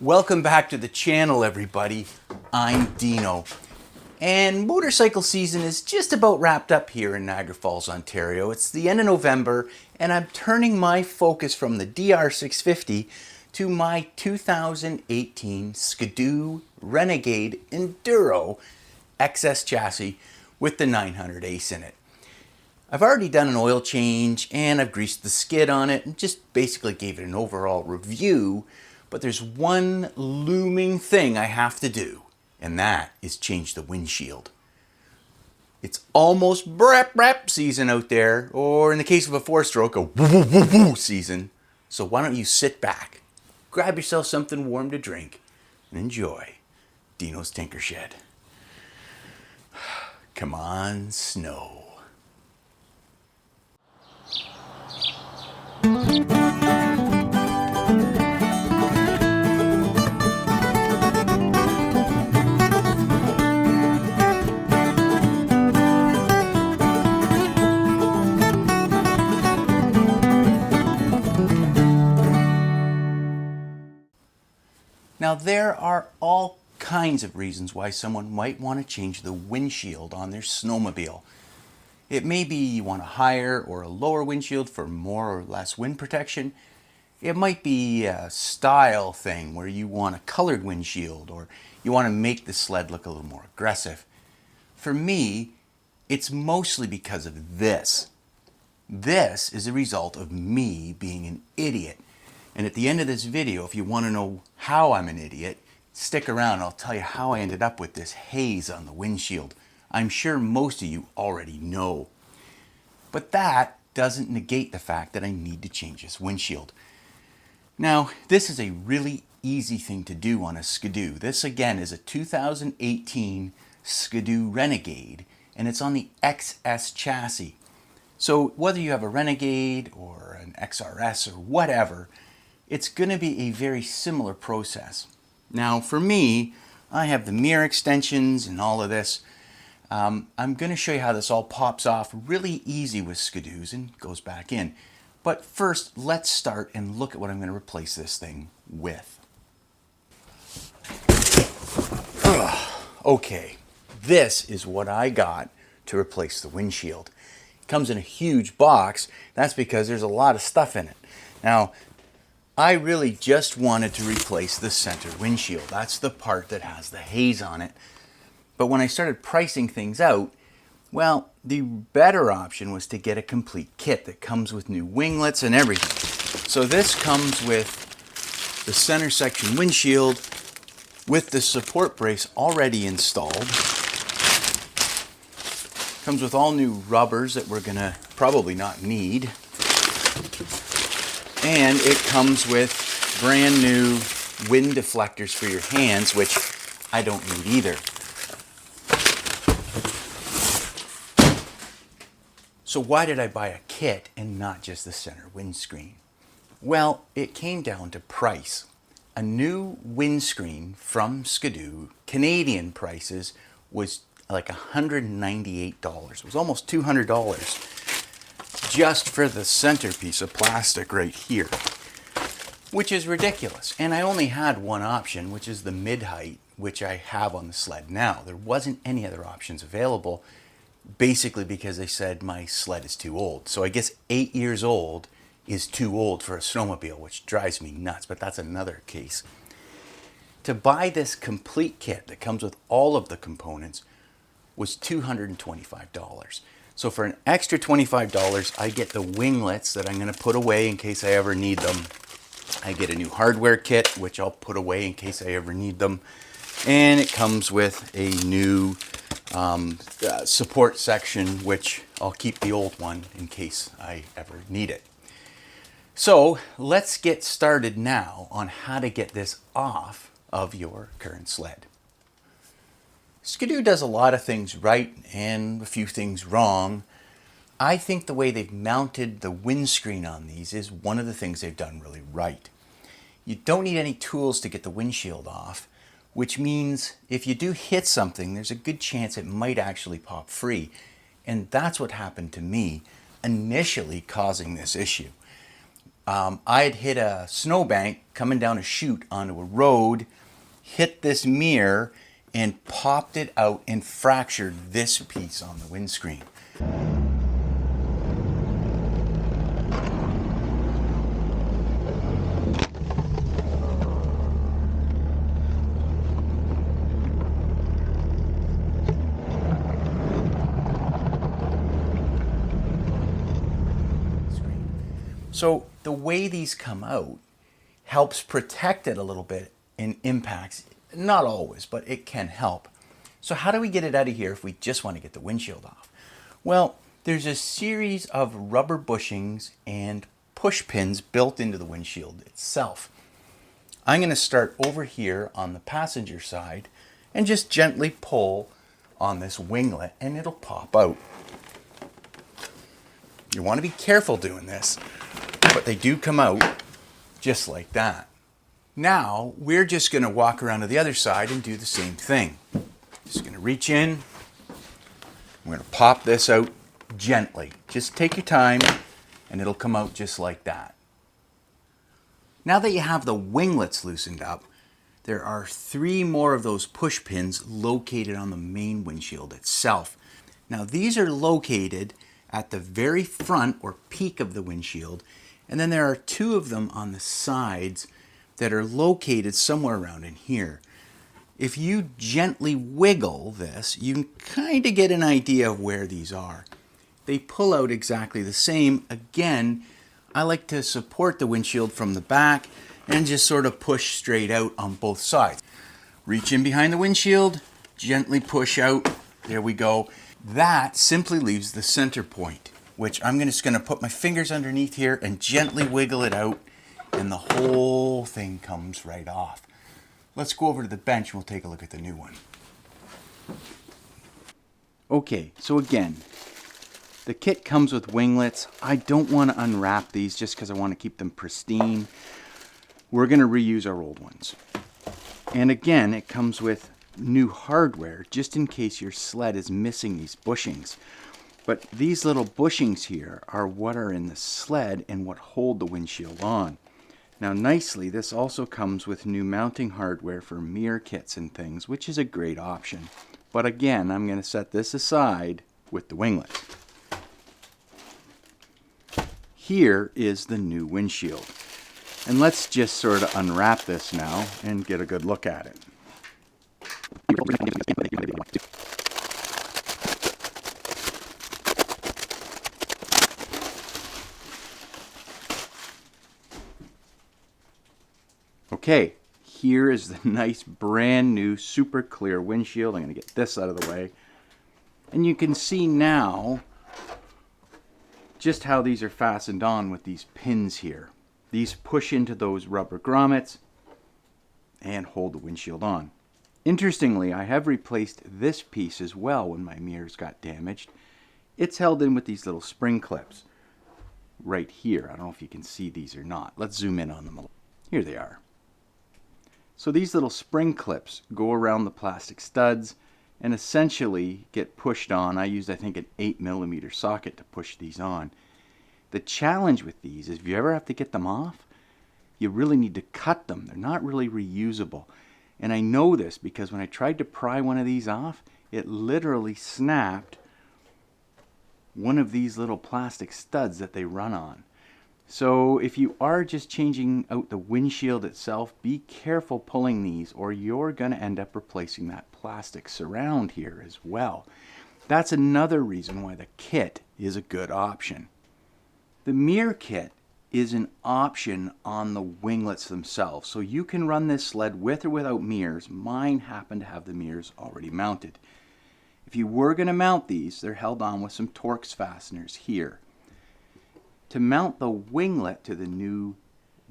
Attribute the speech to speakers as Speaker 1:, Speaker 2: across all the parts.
Speaker 1: Welcome back to the channel, everybody. I'm Dino. And motorcycle season is just about wrapped up here in Niagara Falls, Ontario. It's the end of November, and I'm turning my focus from the DR650 to my 2018 SkiDoo Renegade Enduro XS chassis with the 900 Ace in it. I've already done an oil change and I've greased the skid on it and just basically gave it an overall review. But there's one looming thing I have to do, and that is change the windshield. It's almost brap season out there, or in the case of a four-stroke, a woo season. So why don't you sit back, grab yourself something warm to drink, and enjoy Dino's Tinker Shed. Come on, snow. Now, there are all kinds of reasons why someone might want to change the windshield on their snowmobile. It may be you want a higher or a lower windshield for more or less wind protection. It might be a style thing where you want a colored windshield, or you want to make the sled look a little more aggressive. For me, it's mostly because of this. This is a result of me being an idiot. And at the end of this video, if you want to know how I'm an idiot, stick around. I'll tell you how I ended up with this haze on the windshield. I'm sure most of you already know. But that doesn't negate the fact that I need to change this windshield. Now, this is a really easy thing to do on a SkiDoo. This again is a 2018 SkiDoo Renegade, and it's on the XS chassis. So whether you have a Renegade or an XRS or whatever, it's going to be a very similar process. Now for me, I have the mirror extensions and all of this. I'm going to show you how this all pops off really easy with SkiDoos and goes back in. But first, let's start and look at what I'm going to replace this thing with. Okay, this is what I got to replace the windshield. It comes in a huge box. That's because there's a lot of stuff in it. Now, I really just wanted to replace the center windshield. That's the part that has the haze on it. But when I started pricing things out, well, the better option was to get a complete kit that comes with new winglets and everything. So this comes with the center section windshield with the support brace already installed. Comes with all new rubbers that we're gonna probably not need. And it comes with brand new wind deflectors for your hands, which I don't need either. So why did I buy a kit and not just the center windscreen? Well, it came down to price. A new windscreen from SkiDoo, Canadian prices, was like $198. It was almost $200 just for the center piece of plastic right here, which is ridiculous. And I only had one option, which is the mid-height, which I have on the sled now. There wasn't any other options available, basically because they said my sled is too old. So I guess 8 years old is too old for a snowmobile, which drives me nuts, but that's another case. To buy this complete kit that comes with all of the components was $225. So for an extra $25, I get the winglets that I'm going to put away in case I ever need them. I get a new hardware kit, which I'll put away in case I ever need them. And it comes with a new support section, which I'll keep the old one in case I ever need it. So let's get started now on how to get this off of your current sled. SkiDoo does a lot of things right and a few things wrong. I think the way they've mounted the windscreen on these is one of the things they've done really right. You don't need any tools to get the windshield off, which means if you do hit something, there's a good chance it might actually pop free. And that's what happened to me, initially causing this issue. I had hit a snowbank coming down a chute onto a road, hit this mirror, and popped it out and fractured this piece on the windscreen. So the way these come out helps protect it a little bit in impacts. Not always, but it can help. So how do we get it out of here if we just want to get the windshield off? Well, there's a series of rubber bushings and push pins built into the windshield itself. I'm going to start over here on the passenger side and just gently pull on this winglet and it'll pop out. You want to be careful doing this, but they do come out just like that. Now we're just going to walk around to the other side and do the same thing. Just going to reach in. We're going to pop this out gently. Just take your time and it'll come out just like that. Now that you have the winglets loosened up, there are 3 more of those push pins located on the main windshield itself. Now these are located at the very front or peak of the windshield, and then there are 2 of them on the sides that are located somewhere around in here. If you gently wiggle this, you can kind of get an idea of where these are. They pull out exactly the same. Again, I like to support the windshield from the back and just sort of push straight out on both sides. Reach in behind the windshield, gently push out. There we go. That simply leaves the center point, which I'm just going to put my fingers underneath here and gently wiggle it out, and the whole thing comes right off. Let's go over to the bench and we'll take a look at the new one. Okay, so again, the kit comes with winglets. I don't want to unwrap these just because I want to keep them pristine. We're going to reuse our old ones. And again, it comes with new hardware just in case your sled is missing these bushings. But these little bushings here are what are in the sled and what hold the windshield on. Now nicely, this also comes with new mounting hardware for mirror kits and things, which is a great option. But again, I'm going to set this aside with the winglets. Here is the new windshield. And let's just sort of unwrap this now and get a good look at it. Okay, here is the nice brand new super clear windshield. I'm going to get this out of the way. And you can see now just how these are fastened on with these pins here. These push into those rubber grommets and hold the windshield on. Interestingly, I have replaced this piece as well when my mirrors got damaged. It's held in with these little spring clips right here. I don't know if you can see these or not. Let's zoom in on them a little. Here they are. So these little spring clips go around the plastic studs and essentially get pushed on. I used, I think, an 8mm socket to push these on. The challenge with these is if you ever have to get them off, you really need to cut them. They're not really reusable. And I know this because when I tried to pry one of these off, it literally snapped one of these little plastic studs that they run on. So if you are just changing out the windshield itself, be careful pulling these or you're going to end up replacing that plastic surround here as well. That's another reason why the kit is a good option. The mirror kit is an option on the winglets themselves. So you can run this sled with or without mirrors. Mine happen to have the mirrors already mounted. If you were going to mount these, they're held on with some Torx fasteners here. To mount the winglet to the new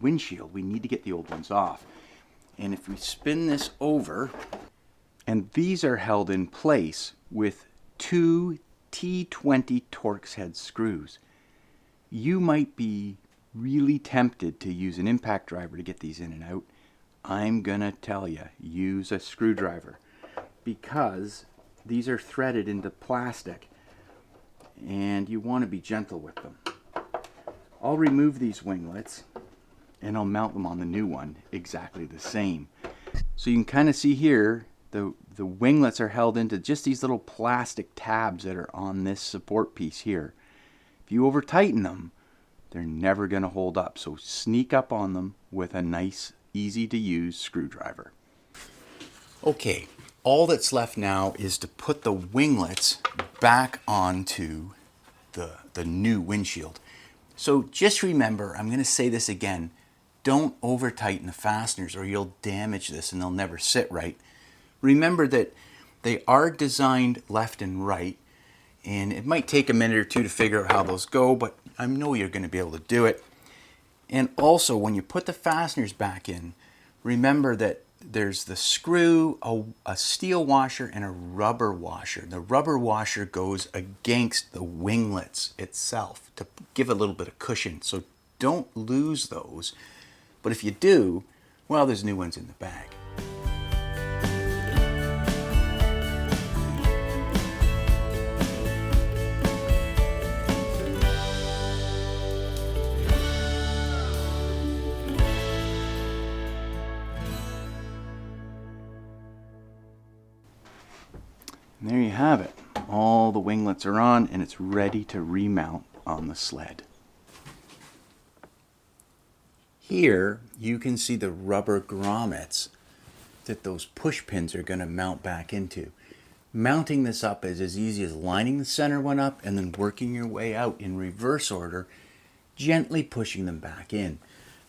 Speaker 1: windshield, we need to get the old ones off. And if we spin this over, and these are held in place with 2 T20 Torx head screws. You might be really tempted to use an impact driver to get these in and out. I'm gonna tell you, use a screwdriver because these are threaded into plastic and you want to be gentle with them. I'll remove these winglets and I'll mount them on the new one exactly the same. So you can kind of see here, the winglets are held into just these little plastic tabs that are on this support piece here. If you over tighten them, they're never going to hold up. So sneak up on them with a nice, easy to use screwdriver. Okay, all that's left now is to put the winglets back onto the new windshield. So just remember, I'm going to say this again, don't over tighten the fasteners or you'll damage this and they'll never sit right. Remember that they are designed left and right, and it might take a minute or two to figure out how those go, but I know you're going to be able to do it. And also, when you put the fasteners back in, remember that there's the screw, a steel washer, and a rubber washer. The rubber washer goes against the winglets itself to give a little bit of cushion. So don't lose those. But if you do, well, there's new ones in the bag. And there you have it. All the winglets are on and it's ready to remount on the sled. Here you can see the rubber grommets that those push pins are going to mount back into. Mounting this up is as easy as lining the center one up and then working your way out in reverse order, gently pushing them back in.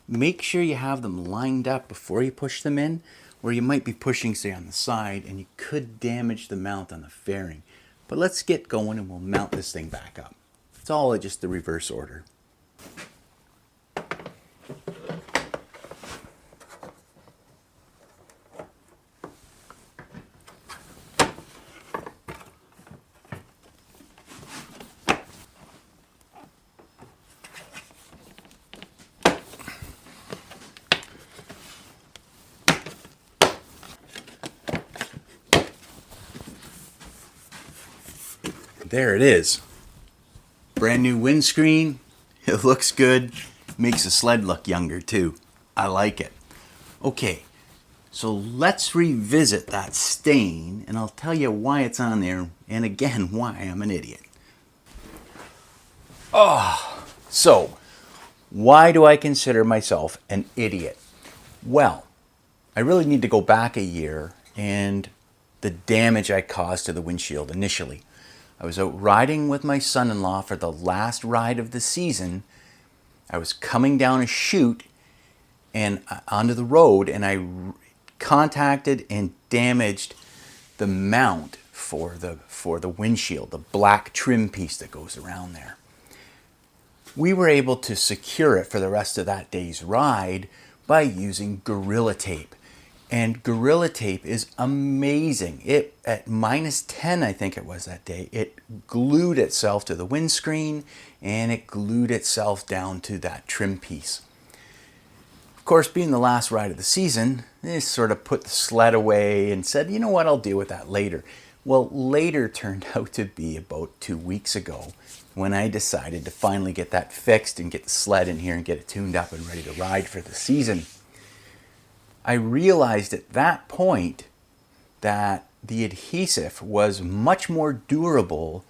Speaker 1: Make sure you have them lined up before you push them in, or you might be pushing, say, on the side, and you could damage the mount on the fairing. But let's get going and we'll mount this thing back up. It's all just the reverse order. There it is. Brand new windscreen. It looks good. Makes the sled look younger too. I like it. Okay, so let's revisit that stain and I'll tell you why it's on there and again why I'm an idiot. So why do I consider myself an idiot? Well, I really need to go back a year and the damage I caused to the windshield initially. I was out riding with my son-in-law for the last ride of the season. I was coming down a chute and onto the road, and I contacted and damaged the mount for the windshield, the black trim piece that goes around there. We were able to secure it for the rest of that day's ride by using Gorilla Tape. And Gorilla Tape is amazing. It, at -10, I think it was that day, it glued itself to the windscreen and it glued itself down to that trim piece. Of course, being the last ride of the season, they sort of put the sled away and said, you know what, I'll deal with that later. Well, later turned out to be about 2 weeks ago when I decided to finally get that fixed and get the sled in here and get it tuned up and ready to ride for the season. I realized at that point that the adhesive was much more durable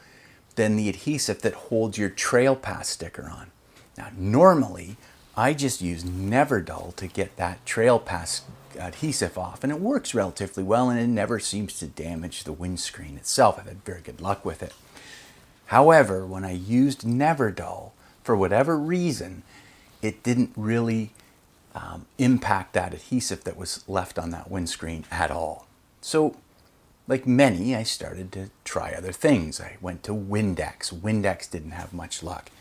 Speaker 1: than the adhesive that holds your Trail Pass sticker on. Now, normally, I just use Neverdull to get that Trail Pass adhesive off, and it works relatively well, and it never seems to damage the windscreen itself. I've had very good luck with it. However, when I used Neverdull, for whatever reason, it didn't really impact that adhesive that was left on that windscreen at all. So, like many, I started to try other things. I went to Windex. Windex didn't have much luck.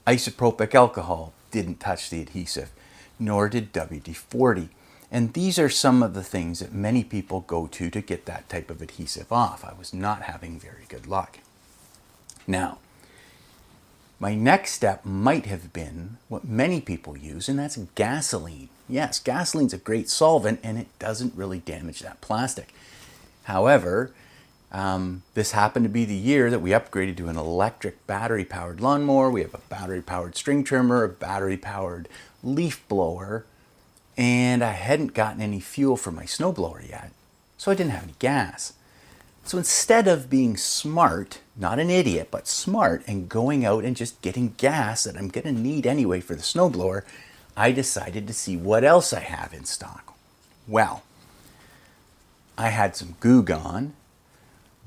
Speaker 1: Isopropyl alcohol didn't touch the adhesive, nor did WD-40. And these are some of the things that many people go to get that type of adhesive off. I was not having very good luck. Now, my next step might have been what many people use, and that's gasoline. Yes, gasoline's a great solvent, and it doesn't really damage that plastic. However, This happened to be the year that we upgraded to an electric battery-powered lawnmower. We have a battery-powered string trimmer, a battery-powered leaf blower, and I hadn't gotten any fuel for my snowblower yet, so I didn't have any gas. So instead of being smart, not an idiot, but smart, and going out and just getting gas that I'm going to need anyway for the snowblower, I decided to see what else I have in stock. Well, I had some Goo Gone.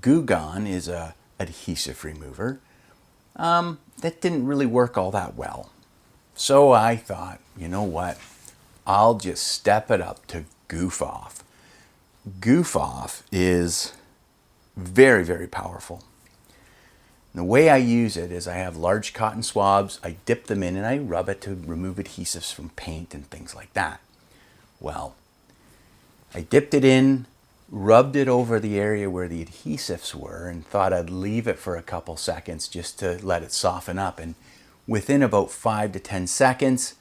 Speaker 1: Goo Gone is a adhesive remover that didn't really work all that well. So I thought, you know what? I'll just step it up to Goof Off. Goof Off is very, very powerful. And the way I use it is I have large cotton swabs, I dip them in and I rub it to remove adhesives from paint and things like that. Well, I dipped it in, rubbed it over the area where the adhesives were, and thought I'd leave it for a couple seconds just to let it soften up. And within about 5 to 10 seconds,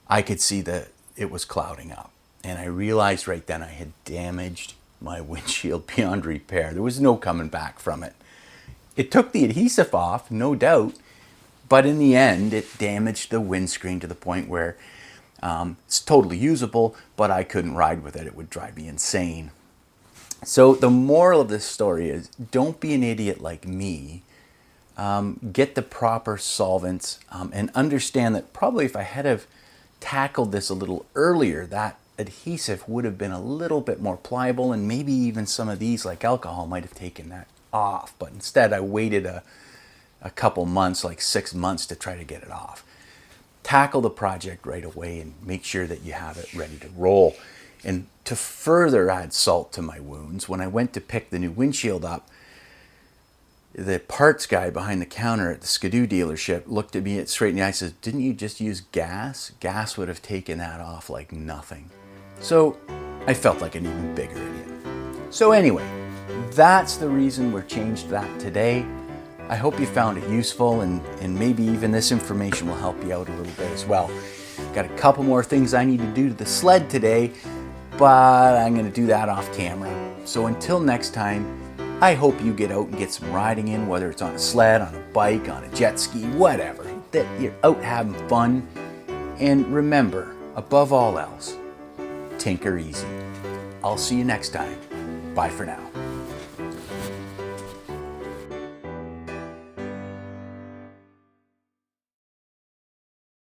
Speaker 1: I could see that it was clouding up. And I realized right then I had damaged my windshield beyond repair. There was no coming back from it. It took the adhesive off, no doubt, but in the end, it damaged the windscreen to the point where it's totally usable, but I couldn't ride with it. It would drive me insane. So the moral of this story is, don't be an idiot like me. Get the proper solvents and understand that probably if I had have tackled this a little earlier, that adhesive would have been a little bit more pliable, and maybe even some of these, like alcohol, might have taken that off. But instead I waited a couple months, like 6 months, to try to get it off. Tackle the project right away and make sure that you have it ready to roll. And to further add salt to my wounds, when I went to pick the new windshield up, the parts guy behind the counter at the SkiDoo dealership looked at me straight in the eye and says, "Didn't you just use gas? Gas would have taken that off like nothing." So I felt like an even bigger idiot. So anyway, that's the reason we're changed that today. I hope you found it useful, and maybe even this information will help you out a little bit as well. Got a couple more things I need to do to the sled today, but I'm going to do that off camera. So until next time, I hope you get out and get some riding in, whether it's on a sled, on a bike, on a jet ski, whatever, that you're out having fun. And remember, above all else, tinker easy. I'll see you next time. Bye for now.